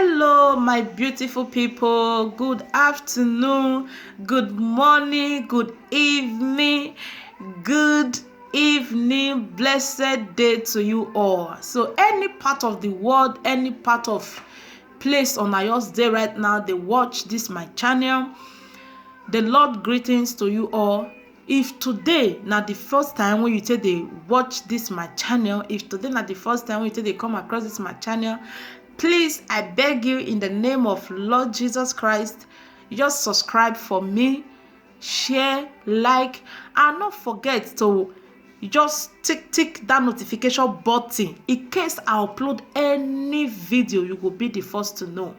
Hello, my beautiful people. Good afternoon, good morning, good evening, blessed day to you all. So, any part of the world, any part of place on Ayos Day right now, they watch this my channel. The Lord greetings to you all. If today na the first time when you say they watch this my channel, if today na the first time when you say they come across this my channel, please, I beg you in the name of Lord Jesus Christ, just subscribe for me, share, like, and not forget to just tick that notification button. In case I upload any video, you will be the first to know.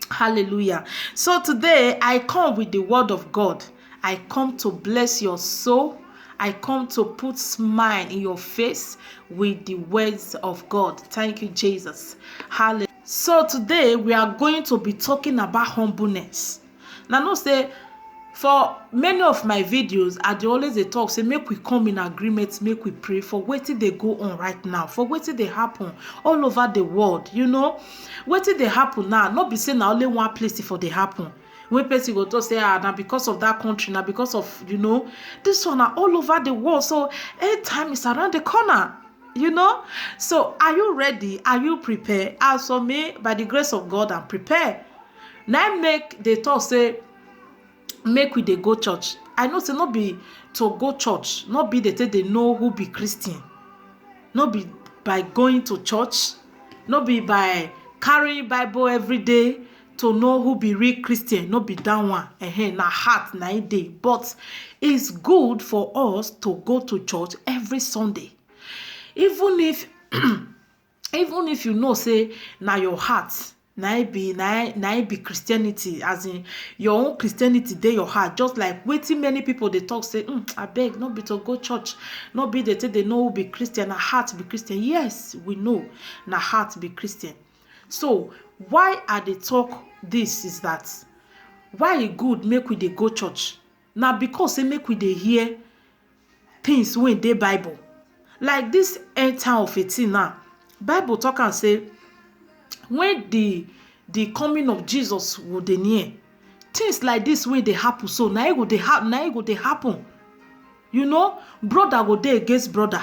Hallelujah. So today I come with the word of God. I come to bless your soul. I come to put smile in your face with the words of God. Thank you, Jesus. Hallelujah. So today we are going to be talking about humbleness. Now, no say for many of my videos, I dey always dey talk say make we come in agreement, make we pray for wetin dey go on right now, for wetin dey happen all over the world. You know, wetin dey happen now, no be say na only one place for dey happen. When person go to say na because of that country, na because of, you know, this one na all over the world. So anytime is around the corner, you know. So are you ready? Are you prepared? As for me, by the grace of God, I'm prepared. Now make the talk say make we dey go church. I know say not be to go church, not be they say they know who be Christian, not be by going to church, not be by carrying Bible every day to know who be real Christian, not be that one. Na heart na it dey. But it's good for us to go to church every Sunday, even if even if you know say na your heart na it be Christianity, as in your own Christianity dey your heart. Just like wetin many people dey talk say abeg no be to go church, no be they say they know who be Christian, na heart be Christian. Yes, we know na heart be Christian. So why I dey talk this is that why e good make we dey go church na because say make we dey hear things wey dey Bible. Like this end time of 18 now, Bible talk am say when the coming of Jesus go dey near, things like this wey dey happen, so na it go dey happen. You know, brother go dey against brother,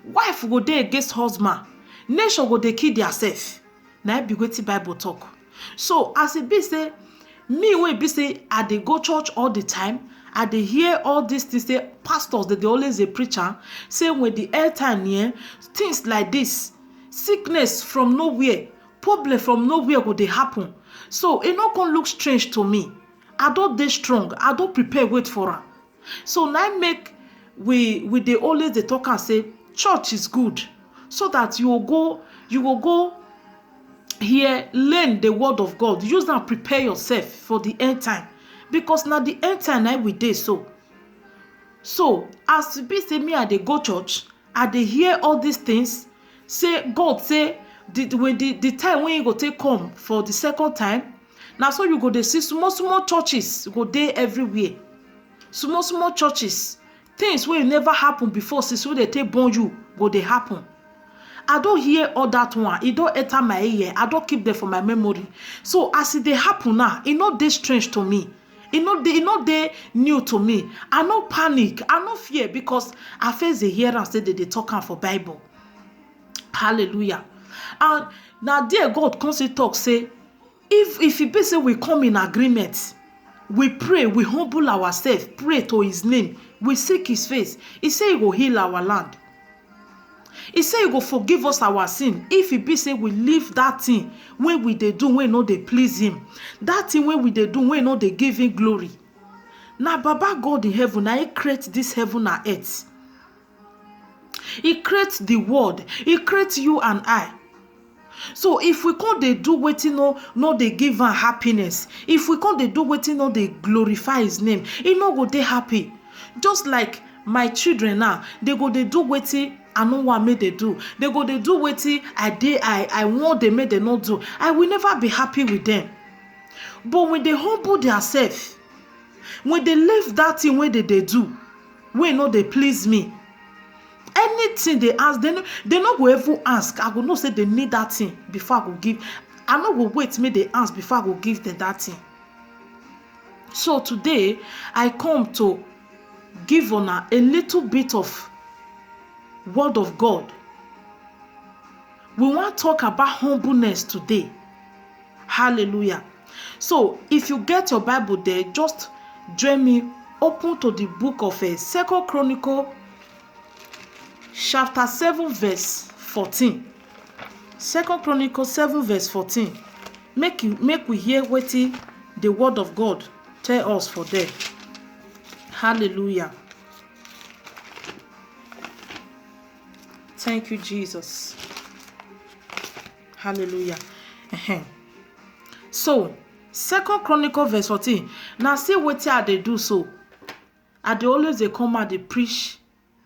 wife go dey against husband, nation go dey kill theirself. Na it be wetin Bible talk. So as e be say me wey be say I dey go church all the time, I dey hear all these things say pastors dey always dey preach am say when the end time near, things like this, sickness from nowhere, problem from nowhere go dey happen. So e no come look strange to me. I don dey strong, I don prepare wait for am. So na make we dey always dey talk am say church is good, so that you go go here, learn the word of God, use am prepare yourself for the end time, because na the end time na we dey. So as e be say me I dey go church, I dey hear all these things say God say the time when you go take come for the second time, na so you go dey see small churches go dey everywhere. Small churches, things wey never happen before since wey dey take born you go dey happen. I don hear all that one, e don enter my ear, I don keep them for my memory. So as e dey happen now, e no dey strange to me, e no dey new to me. I no panic, I no fear, because I first dey hear am say they dey talk am for Bible. Hallelujah. And na there God come say talk say if e be say we come in agreement, we pray, we humble ourselves, pray to his name, we seek his face, he say he go heal our land. He say he go forgive us our sin if e be say we leave that thing wey we dey do wey no dey please him, that thing wey we dey do wey no dey give him glory. Na Baba God in heaven, na he create this heaven and earth. He create the world, he create you and I. So if we can't dey do wetin no dey give am happiness, if we can't dey do wetin no dey glorify his name, he no go dey happy. Just like my children now, they go dey do wetin I no want make they do, they go dey do wetin I want them make they not do. I will never be happy with them. But when they humble themselves, when they leave that thing wey they do, wey no dey please me, anything they ask, they no go even ask. I go know say they need that thing before I go give. I no go wait make they ask before I go give them that thing. So today I come to give una a little bit of word of God. We want to talk about humbleness today. Hallelujah. So if you get your Bible there, just join me, open to the book of 2 Chronicles chapter 7 verse 14. 2 Chronicles 7 verse 14. Make we hear wetin the word of God tell us for there. Hallelujah. Thank you, Jesus. Hallelujah. So 2 Chronicles verse 14. Now see wetin I dey do so. I dey always dey come out dey preach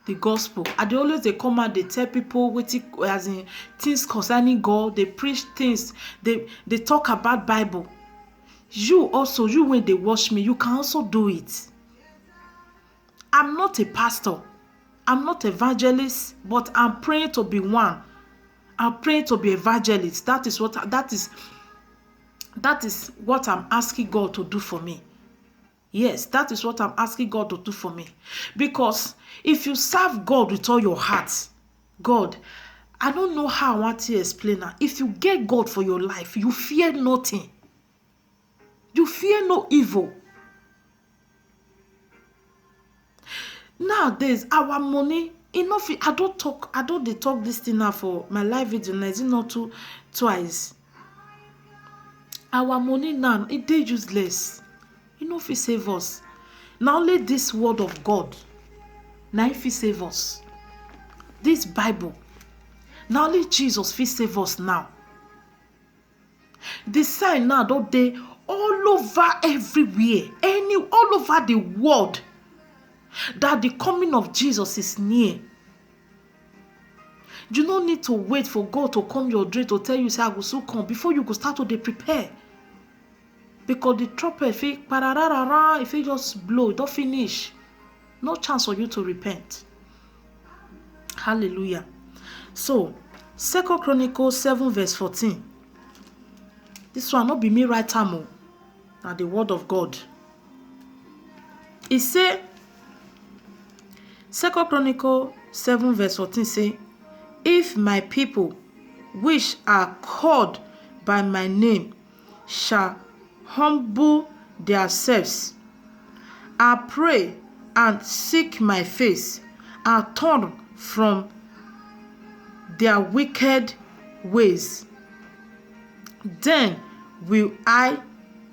the gospel. I dey always dey come out dey tell people wetin as in things concerning God. They preach things. They talk about Bible. You also, you when they watch me, you can also do it. I'm not a pastor. I'm not evangelist, but I'm praying to be one. I'm praying to be evangelist. That is what I'm asking God to do for me. Yes, that is what I'm asking God to do for me. Because if you serve God with all your heart, God, I don't know how I want to explain that. If you get God for your life, you fear nothing. You fear no evil. Nowadays, our money, enough. I don't dey talk this thing now for my live video. Now, is it not twice? Our money now, it dey useless. If it save us. Now only this word of God. Now if it save us. This Bible. Now only Jesus fit save us now. The sign now don't dey all over everywhere. All over the world. That the coming of Jesus is near. You don't need to wait for God to come your dream to tell you say I will soon come before you go start to prepare. Because the trumpet if it just blow, it don't finish. No chance for you to repent. Hallelujah. So 2 Chronicles 7 verse 14. This one not be me right time. Now the word of God. It say 2 Chronicles 7 verse 14 say, if my people which are called by my name shall humble themselves and pray and seek my face and turn from their wicked ways, then will I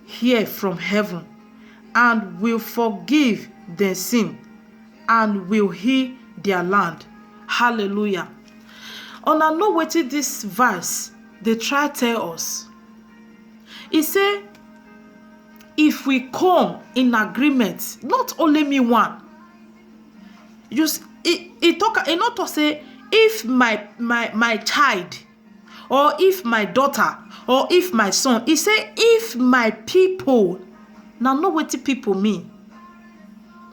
hear from heaven and will forgive their sin and will heal their land. Hallelujah. Una know wetin this verse they try tell us. It say if we come in agreement, not only me one. It not to say if my child or if my daughter or if my son. It say if my people. Now know wetin people mean.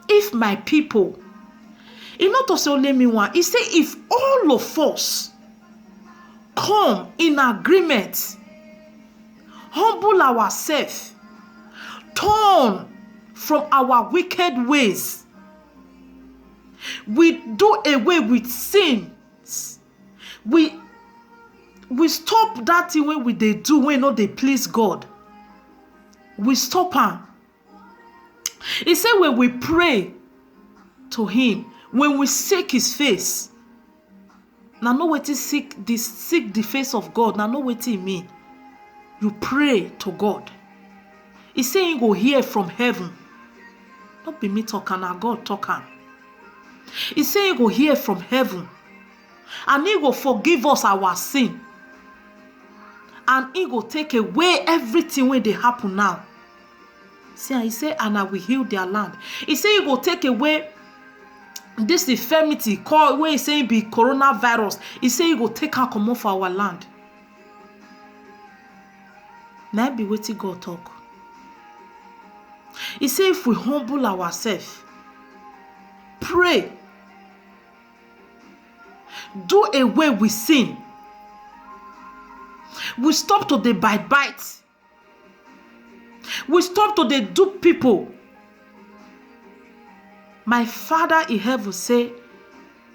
If my people. It not to say only me one. It say if all of us come in agreement, humble ourselves, turn from our wicked ways, we do away with sins, we stop that thing when we dey do when not they please God, we stop am. He said when we pray to him, when we seek his face. Now know wetin seek the face of God. Now know wetin e mean. You pray to God. He say he go hear from heaven. Not be me talking, na God talking. He say he go hear from heaven. And he go forgive us our sin. And he go take away everything when they happen now. See, he say, and I will heal their land. He say he go take away this infirmity called where he say be coronavirus. He say he go take and come off for our land. Now be wetin God talk. He say if we humble ourselves, pray, do away with sin, We stop to the bite. We stop to the dupe people. My Father in heaven say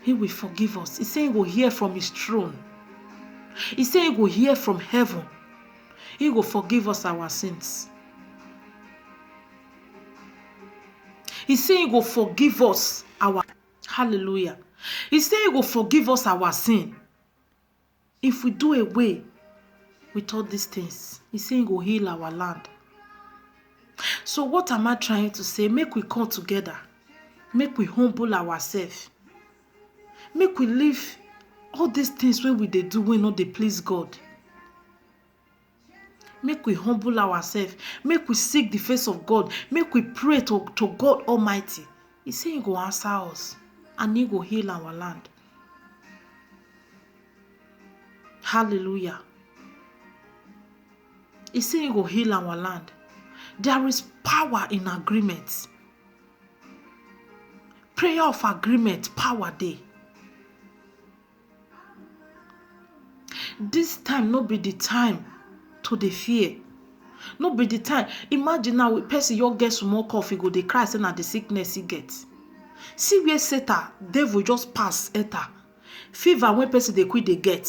he will forgive us. He say he will hear from his throne. He say he will hear from heaven. He will forgive us our sins. He say he will forgive us our hallelujah. He say he will forgive us our sin. If we do away with all these things, he say he will heal our land. So what am I trying to say? Make we come together. Make we humble ourselves. Make we leave all these things when we dey do, we no dey please God. Make we humble ourselves. Make we seek the face of God. Make we pray to God Almighty. He say he go answer us and he go heal our land. Hallelujah. He say he go heal our land. There is power in agreement. Prayer of agreement, power dey. This time no be the time to dey fear. No be the time. Imagine now a person you get small cough, he go dey cry say na the sickness he get. See where Satan, devil just pass enter. Fever when person dey quick dey get.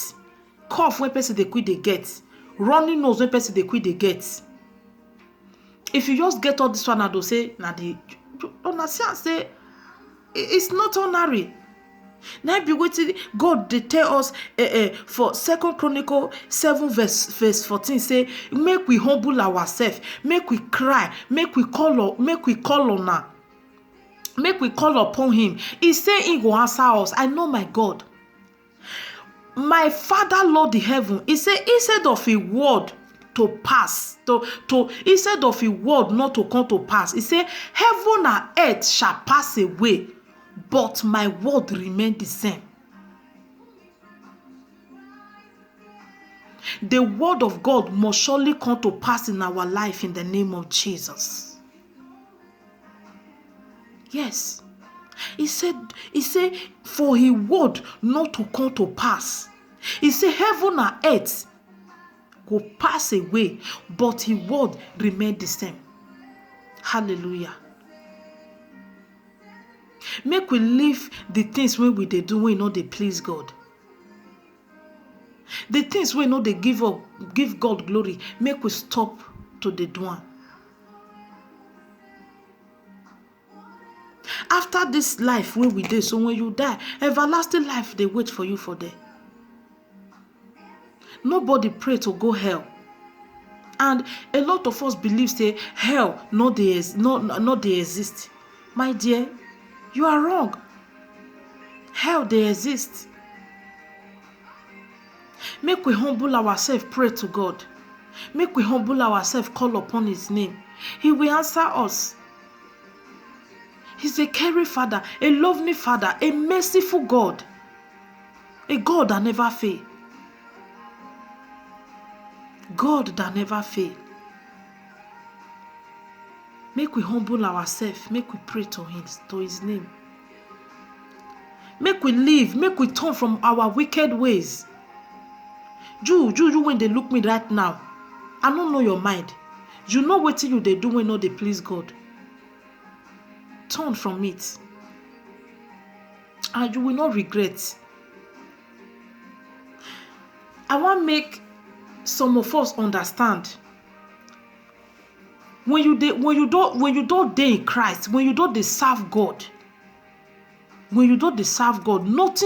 Cough when person dey quick dey get. Running nose when person dey quick dey get. If you just get all this one, I do say na the understand say it's not ordinary. Now be waiting. God they tell us for 2 Chronicles 7 verse 14 say, make we humble ourselves, make we cry, make we call on her, make we call upon him. He say he will answer us. I know my God. My Father Lord in heaven, he say instead of a word to pass, instead of a word not to come to pass, he say heaven and earth shall pass away, but my word remain the same. The word of God must surely come to pass in our life in the name of Jesus. Yes. He said, for his word not to come to pass. He said, heaven and earth will pass away, but his word remain the same. Hallelujah. Make we leave the things when we dey do, we know they please God. The things we know they give God glory, make we stop to the do am. After this life where we dey, so when you die, everlasting life they wait for you for there. Nobody pray to go hell. And a lot of us believe say hell not they exist. My dear, you are wrong. Hell they exist. Make we humble ourselves, pray to God. Make we humble ourselves, call upon his name. He will answer us. He's a caring Father, a loving Father, a merciful God. A God that never fail. God that never fail. Make we humble ourselves. Make we pray to his name. Make we live. Make we turn from our wicked ways. You when they look me right now, I don't know your mind. You know what you they do when not they please God. Turn from it. And you will not regret. I want to make some of us understand. When you don't dey in Christ, when you don't serve God, nothing